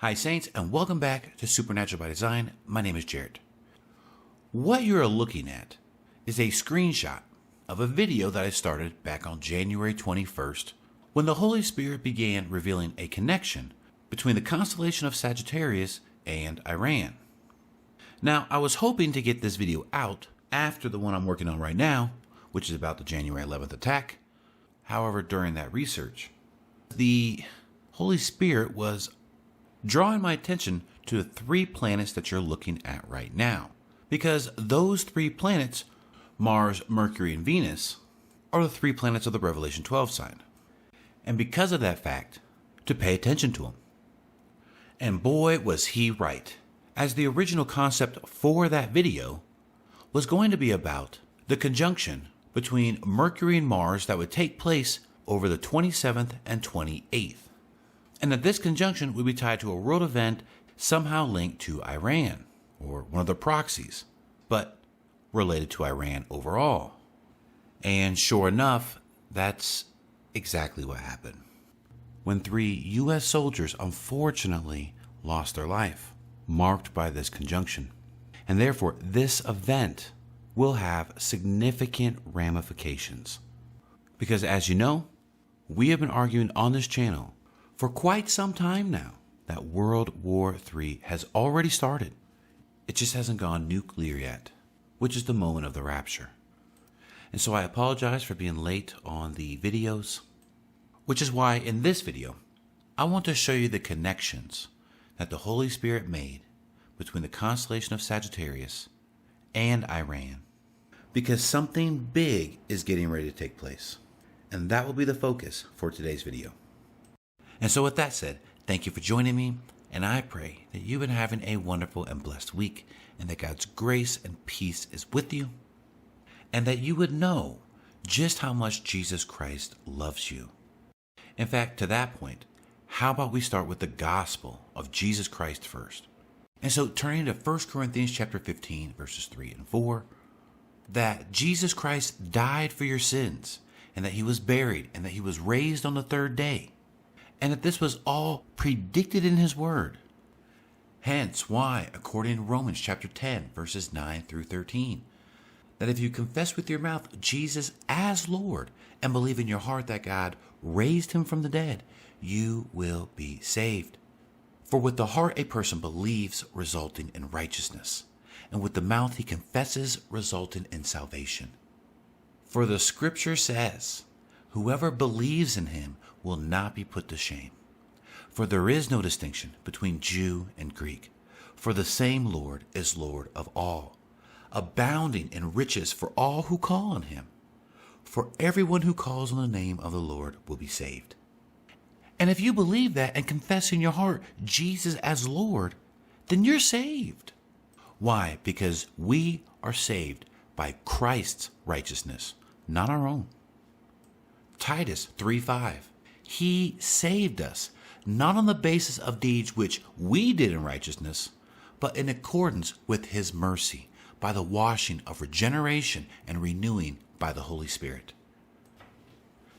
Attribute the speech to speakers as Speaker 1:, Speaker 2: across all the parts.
Speaker 1: Hi Saints, and welcome back to Supernatural by Design. My name is Jared. What you're looking at is a screenshot of a video that I started back on January 21st when the Holy Spirit began revealing a connection between the constellation of Sagittarius and Iran. Now, I was hoping to get this video out after the one I'm working on right now, which is about the January 11th attack. However, during that research, the Holy Spirit was drawing my attention to the three planets that you're looking at right now. Because those three planets, Mars, Mercury, and Venus, are the three planets of the Revelation 12 sign. And because of that fact, to pay attention to them. And boy, was he right, as the original concept for that video was going to be about the conjunction between Mercury and Mars that would take place over the 27th and 28th. And that this conjunction would be tied to a world event somehow linked to Iran, or one of the proxies, but related to Iran overall. And sure enough, that's exactly what happened. When 3 U.S. soldiers unfortunately lost their life, marked by this conjunction. And therefore, this event will have significant ramifications. Because as you know, we have been arguing on this channel for quite some time now that World War III has already started. It just hasn't gone nuclear yet, which is the moment of the rapture. And so I apologize for being late on the videos, which is why in this video, I want to show you the connections that the Holy Spirit made between the constellation of Sagittarius and Iran. Because something big is getting ready to take place. And that will be the focus for today's video. And so with that said, thank you for joining me, and I pray that you've been having a wonderful and blessed week, and that God's grace and peace is with you, and that you would know just how much Jesus Christ loves you. In fact, to that point, how about we start with the gospel of Jesus Christ first? And so turning to 1 Corinthians chapter 15, verses 3 and 4, that Jesus Christ died for your sins, and that he was buried, and that he was raised on the third day. And that this was all predicted in his word. Hence why, according to Romans chapter 10, verses 9 through 13, that if you confess with your mouth Jesus as Lord and believe in your heart that God raised him from the dead, you will be saved. For with the heart a person believes, resulting in righteousness, and with the mouth he confesses, resulting in salvation. For the scripture says, whoever believes in him will not be put to shame. For there is no distinction between Jew and Greek, for the same Lord is Lord of all, abounding in riches for all who call on him. For everyone who calls on the name of the Lord will be saved. And if you believe that and confess in your heart Jesus as Lord, then you're saved. Why? Because we are saved by Christ's righteousness, not our own. Titus 3:5. He saved us, not on the basis of deeds which we did in righteousness, but in accordance with his mercy, by the washing of regeneration and renewing by the Holy Spirit.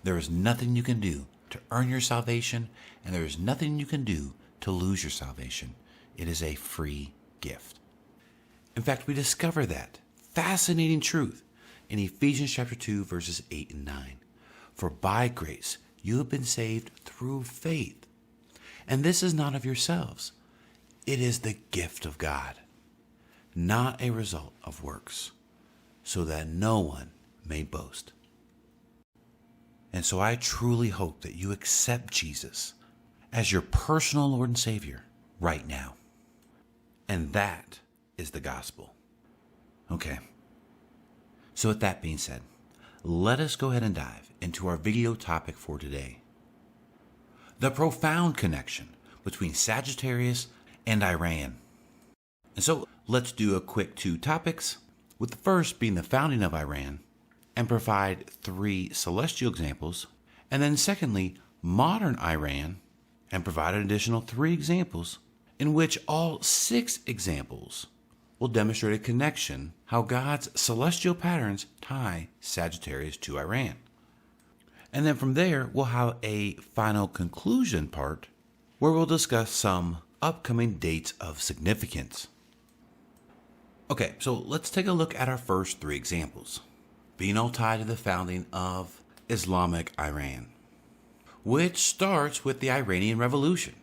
Speaker 1: There is nothing you can do to earn your salvation, and there is nothing you can do to lose your salvation. It is a free gift. In fact, we discover that fascinating truth in Ephesians chapter 2, verses 8 and 9. For by grace you have been saved through faith. And this is not of yourselves. It is the gift of God, not a result of works, so that no one may boast. And so I truly hope that you accept Jesus as your personal Lord and Savior right now. And that is the gospel. Okay. So with that being said, let us go ahead and dive into our video topic for today. The profound connection between Sagittarius and Iran. And so let's do a quick 2 topics, with the first being the founding of Iran, and provide 3 celestial examples, and then secondly, modern Iran, and provide an additional 3 examples, in which all 6 examples will demonstrate a connection how God's celestial patterns tie Sagittarius to Iran. And then from there, we'll have a final conclusion part where we'll discuss some upcoming dates of significance. Okay, so let's take a look at our first three examples, being all tied to the founding of Islamic Iran, which starts with the Iranian Revolution,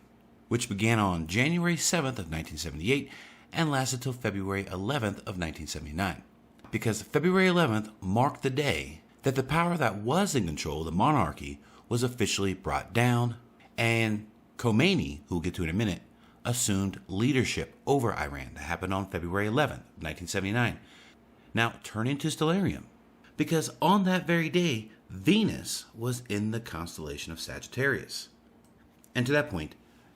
Speaker 1: which began on January 7th of 1978 and lasted till February 11th of 1979. Because February 11th marked the day that the power that was in control of the monarchy was officially brought down, and Khomeini, who we'll get to in a minute, assumed leadership over Iran. That happened on February 11th, 1979. Now, turning to stellarium, because on that very day, Venus was in the constellation of Sagittarius. And to that point,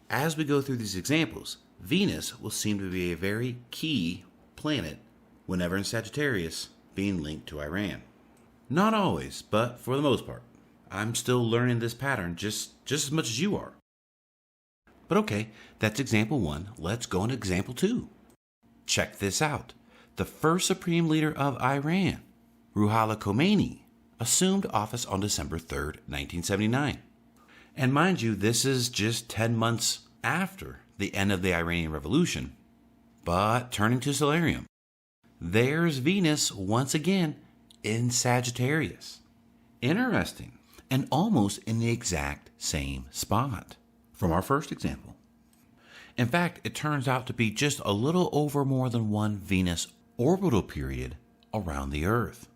Speaker 1: as we go through these examples, Venus will seem to be a very key planet whenever in Sagittarius, being linked to Iran. Not always, but for the most part. I'm still learning this pattern just as much as you are. But okay, that's example 1. Let's go into example 2. Check this out. The first supreme leader of Iran, Ruhollah Khomeini, assumed office on December 3rd, 1979. And mind you, this is just 10 months after the end of the Iranian Revolution. But turning to stellarium, there's Venus once again in Sagittarius. Interesting, and almost in the exact same spot from our first example. In fact, it turns out to be just a little over more than one Venus orbital period around the Earth.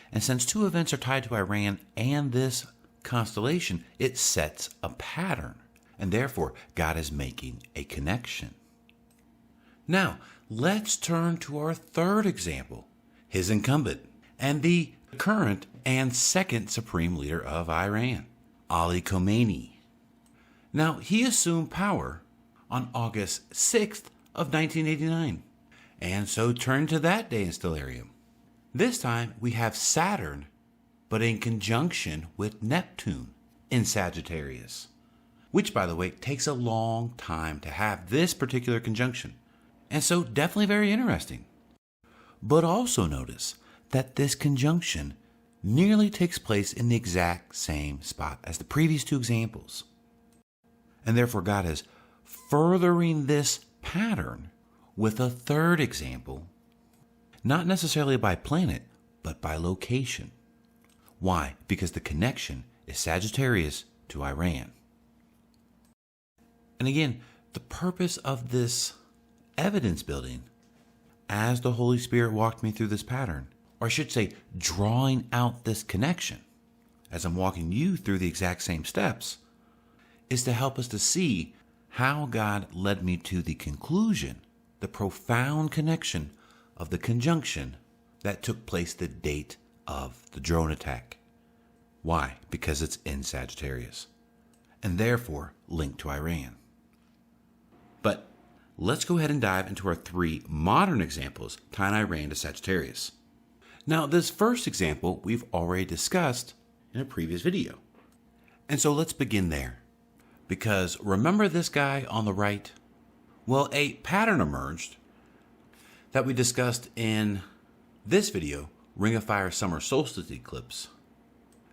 Speaker 1: And since two events are tied to Iran and this constellation, it sets a pattern, and therefore God is making a connection. Now, let's turn to our third example, his incumbent, and the current and second supreme leader of Iran, Ali Khomeini. Now, he assumed power on August 6th of 1989, and so turn to that day in stellarium. This time we have Saturn, but in conjunction with Neptune in Sagittarius, which, by the way, takes a long time to have this particular conjunction, and so definitely very interesting. But also notice that this conjunction nearly takes place in the exact same spot as the previous two examples. And therefore God is furthering this pattern with a third example, not necessarily by planet, but by location. Why? Because the connection is Sagittarius to Iran. And again, the purpose of this evidence building, as the Holy Spirit walked me through this pattern, or I should say, drawing out this connection, as I'm walking you through the exact same steps, is to help us to see how God led me to the conclusion, the profound connection of the conjunction that took place the date of the drone attack. Why? Because it's in Sagittarius, and therefore linked to Iran. But let's go ahead and dive into our three modern examples tying Iran to Sagittarius. Now, this first example we've already discussed in a previous video, and so let's begin there. Because remember this guy on the right? Well, a pattern emerged that we discussed in this video, Ring of Fire Summer Solstice Eclipse,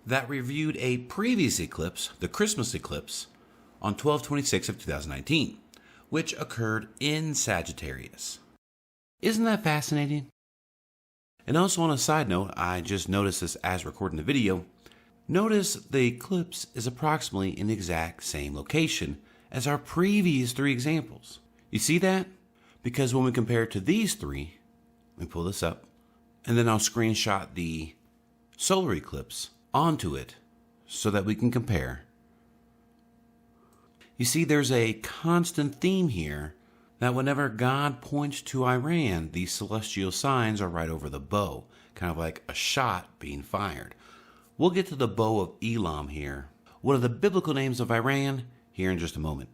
Speaker 1: that reviewed a previous eclipse, the Christmas eclipse, on 12/26 of 2019, which occurred in Sagittarius. Isn't that fascinating? And also on a side note, I just noticed this as recording the video, notice the eclipse is approximately in the exact same location as our previous three examples. You see that? Because when we compare it to these three, let me pull this up, and then I'll screenshot the solar eclipse onto it so that we can compare. You see, there's a constant theme here that whenever God points to Iran, these celestial signs are right over the bow, kind of like a shot being fired. We'll get to the bow of Elam here, one of the biblical names of Iran, here in just a moment,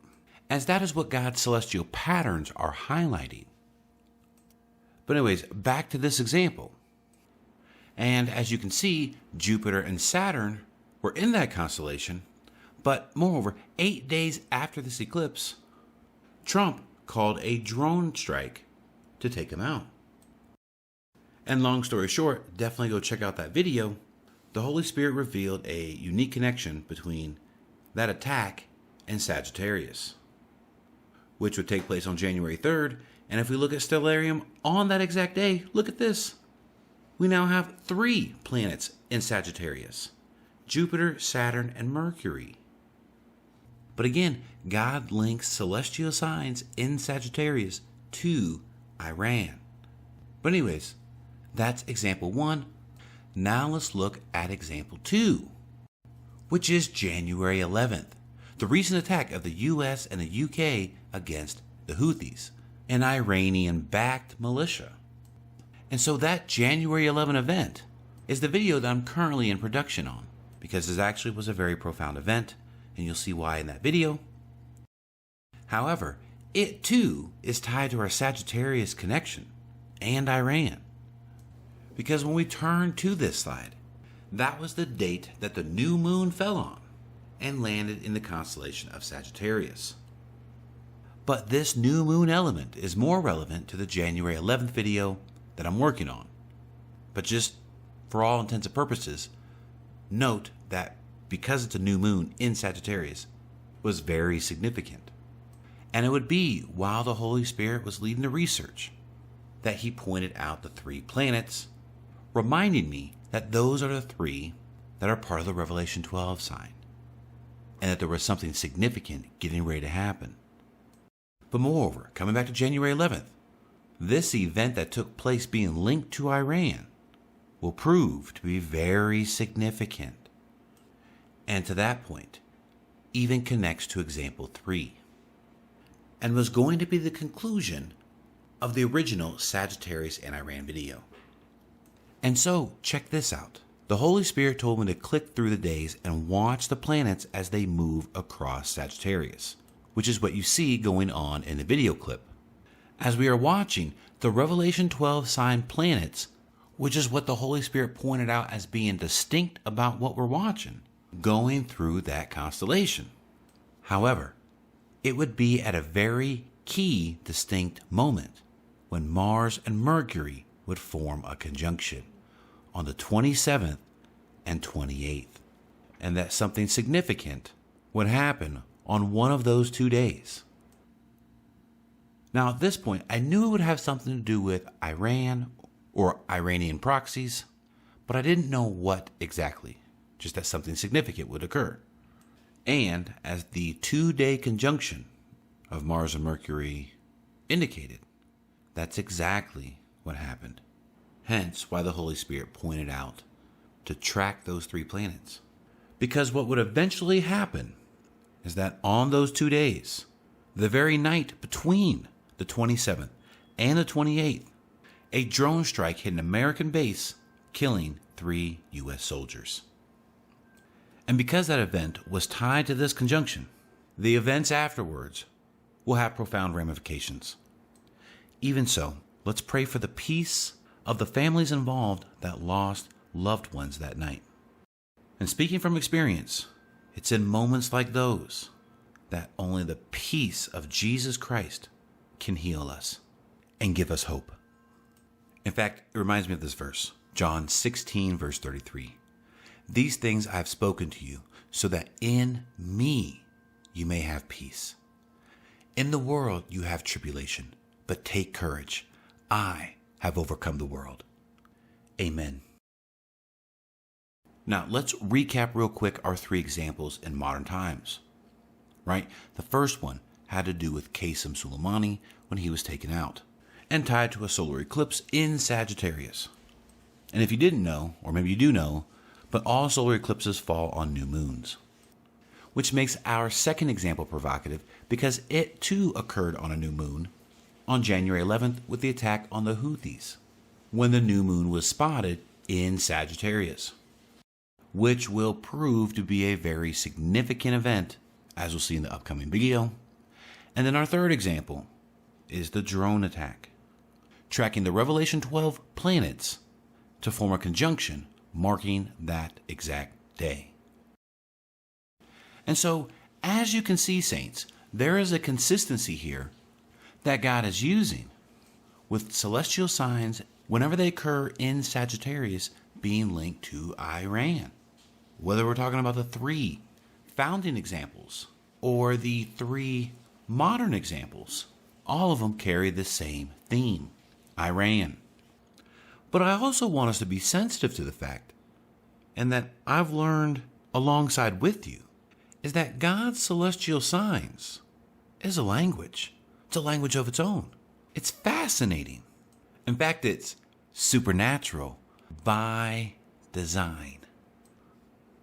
Speaker 1: as that is what God's celestial patterns are highlighting. But anyways, back to this example. And as you can see, Jupiter and Saturn were in that constellation, but moreover, 8 days after this eclipse, Trump called a drone strike to take him out. And long story short, definitely go check out that video. The Holy Spirit revealed a unique connection between that attack and Sagittarius. which would take place on January 3rd. And if we look at stellarium on that exact day, look at this. We now have 3 planets in Sagittarius: Jupiter, Saturn, and Mercury. But again, God links celestial signs in Sagittarius to Iran. But anyways, that's example 1. Now let's look at example 2, which is January 11th, the recent attack of the US and the UK against the Houthis, an Iranian-backed militia. And so that January 11 event is the video that I'm currently in production on, because this actually was a very profound event, and you'll see why in that video. However, it too is tied to our Sagittarius connection and Iran. Because when we turn to this slide, that was the date that the new moon fell on and landed in the constellation of Sagittarius. But this new moon element is more relevant to the January 11th video that I'm working on. But just for all intents and purposes, note that because it's a new moon in Sagittarius, was very significant. And it would be while the Holy Spirit was leading the research that he pointed out the 3 planets, reminding me that those are the 3 that are part of the Revelation 12 sign, and that there was something significant getting ready to happen. But moreover, coming back to January 11th, this event that took place being linked to Iran will prove to be very significant. And to that point, even connects to example 3, and was going to be the conclusion of the original Sagittarius and Iran video. And so, check this out. The Holy Spirit told me to click through the days and watch the planets as they move across Sagittarius, which is what you see going on in the video clip. As we are watching the Revelation 12 sign planets, which is what the Holy Spirit pointed out as being distinct about what we're watching, going through that constellation. However, it would be at a very key, distinct moment when Mars and Mercury would form a conjunction on the 27th and 28th, and that something significant would happen on one of those 2 days. Now at this point, I knew it would have something to do with Iran or Iranian proxies, but I didn't know what exactly, just that something significant would occur. And as the 2-day conjunction of Mars and Mercury indicated, that's exactly what happened. Hence why the Holy Spirit pointed out to track those 3 planets. Because what would eventually happen is that on those 2 days, the very night between the 27th and the 28th, a drone strike hit an American base, killing 3 U.S. soldiers. And because that event was tied to this conjunction, the events afterwards will have profound ramifications. Even so, let's pray for the peace of the families involved that lost loved ones that night. And speaking from experience, it's in moments like those that only the peace of Jesus Christ can heal us and give us hope. In fact, it reminds me of this verse, John 16, verse 33. These things I have spoken to you, so that in me you may have peace. In the world you have tribulation, but take courage. I have overcome the world. Amen. Now, let's recap real quick our 3 examples in modern times. Right? The first one had to do with Qasem Soleimani when he was taken out, and tied to a solar eclipse in Sagittarius. And if you didn't know, or maybe you do know, but all solar eclipses fall on new moons. Which makes our second example provocative because it too occurred on a new moon on January 11th with the attack on the Houthis, when the new moon was spotted in Sagittarius, which will prove to be a very significant event, as we'll see in the upcoming video. And then our third example is the drone attack, tracking the Revelation 12 planets to form a conjunction marking that exact day. And so, as you can see, saints, there is a consistency here that God is using with celestial signs whenever they occur in Sagittarius being linked to Iran. Whether we're talking about the 3 founding examples or the 3 modern examples, all of them carry the same theme, Iran. But I also want us to be sensitive to the fact, and that I've learned alongside with you, is that God's celestial signs is a language. It's a language of its own. It's fascinating. In fact, it's supernatural by design.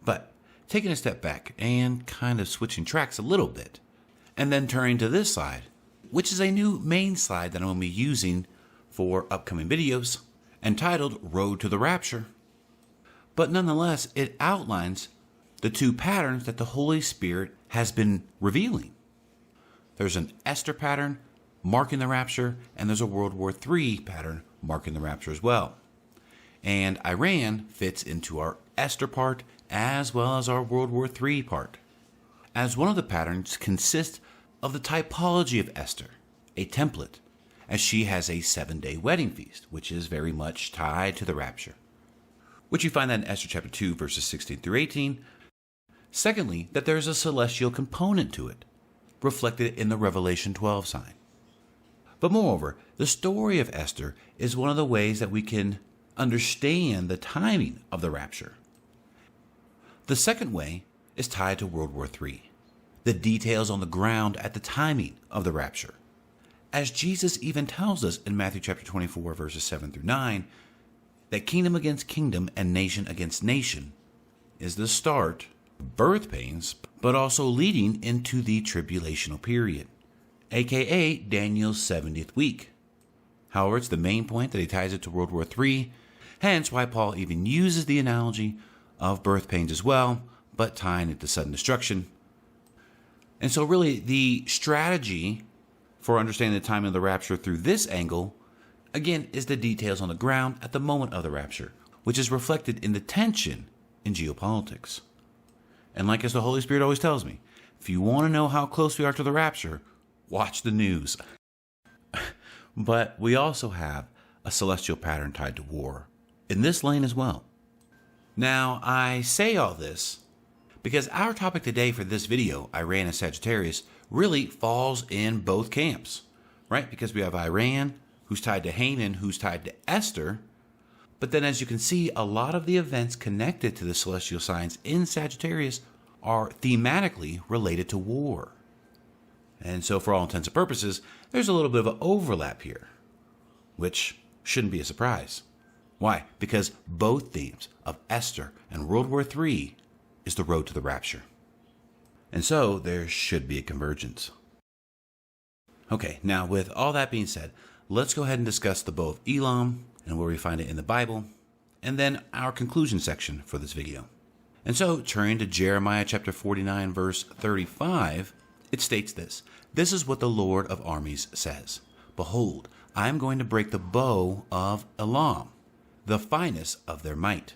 Speaker 1: But taking a step back and kind of switching tracks a little bit, and then turning to this slide, which is a new main slide that I'm going to be using for upcoming videos, entitled Road to the Rapture. But nonetheless, it outlines the two patterns that the Holy Spirit has been revealing. There's an Esther pattern marking the rapture, and there's a World War III pattern marking the rapture as well. And Iran fits into our Esther part as well as our World War III part, as one of the patterns consists of the typology of Esther, a template, as she has a 7-day wedding feast, which is very much tied to the rapture, which you find that in Esther chapter 2, verses 16 through 18. Secondly, that there's a celestial component to it, reflected in the Revelation 12 sign. But moreover, the story of Esther is one of the ways that we can understand the timing of the rapture. The second way is tied to World War III, the details on the ground at the timing of the rapture. As Jesus even tells us in Matthew chapter 24, verses 7 through 9, that kingdom against kingdom and nation against nation is the start of birth pains, but also leading into the tribulational period, aka Daniel's 70th week. However, it's the main point that he ties it to World War III, hence why Paul even uses the analogy of birth pains as well, but tying it to sudden destruction. And so really the strategy for understanding the timing of the rapture through this angle, again, is the details on the ground at the moment of the rapture, which is reflected in the tension in geopolitics. And like as the Holy Spirit always tells me, if you want to know how close we are to the rapture, watch the news. But we also have a celestial pattern tied to war in this lane as well. Now, I say all this because our topic today for this video, Iran and Sagittarius, really falls in both camps, right? Because we have Iran, who's tied to Haman, who's tied to Esther. But then as you can see, a lot of the events connected to the celestial signs in Sagittarius are thematically related to war. And so for all intents and purposes, there's a little bit of an overlap here, which shouldn't be a surprise. Why? Because both themes of Esther and World War III is the road to the rapture. And so there should be a convergence. Okay, now with all that being said, let's go ahead and discuss the bow of Elam and where we find it in the Bible, and then our conclusion section for this video. And so, turning to Jeremiah chapter 49, verse 35, it states this: "This is what the Lord of armies says. Behold, I am going to break the bow of Elam, the finest of their might."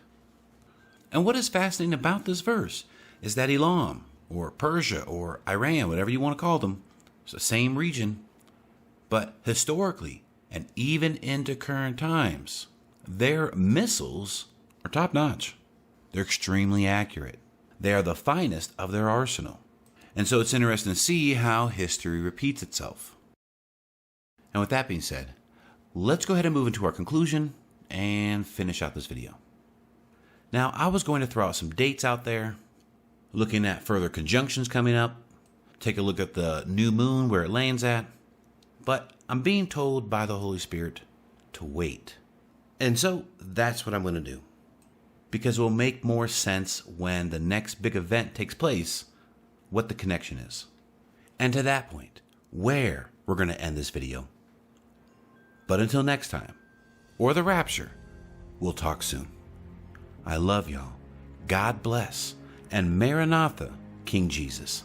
Speaker 1: And what is fascinating about this verse is that Elam, or Persia, or Iran, whatever you want to call them, it's the same region, but historically, and even into current times, their missiles are top-notch. They're extremely accurate. They are the finest of their arsenal. And so it's interesting to see how history repeats itself. And with that being said, let's go ahead and move into our conclusion and finish out this video. Now, I was going to throw out some dates out there, looking at further conjunctions coming up, take a look at the new moon, where it lands at, but I'm being told by the Holy Spirit to wait. And so that's what I'm going to do, because it will make more sense when the next big event takes place, what the connection is. And to that point, where we're going to end this video. But until next time, or the rapture, we'll talk soon. I love y'all. God bless. And Maranatha, King Jesus.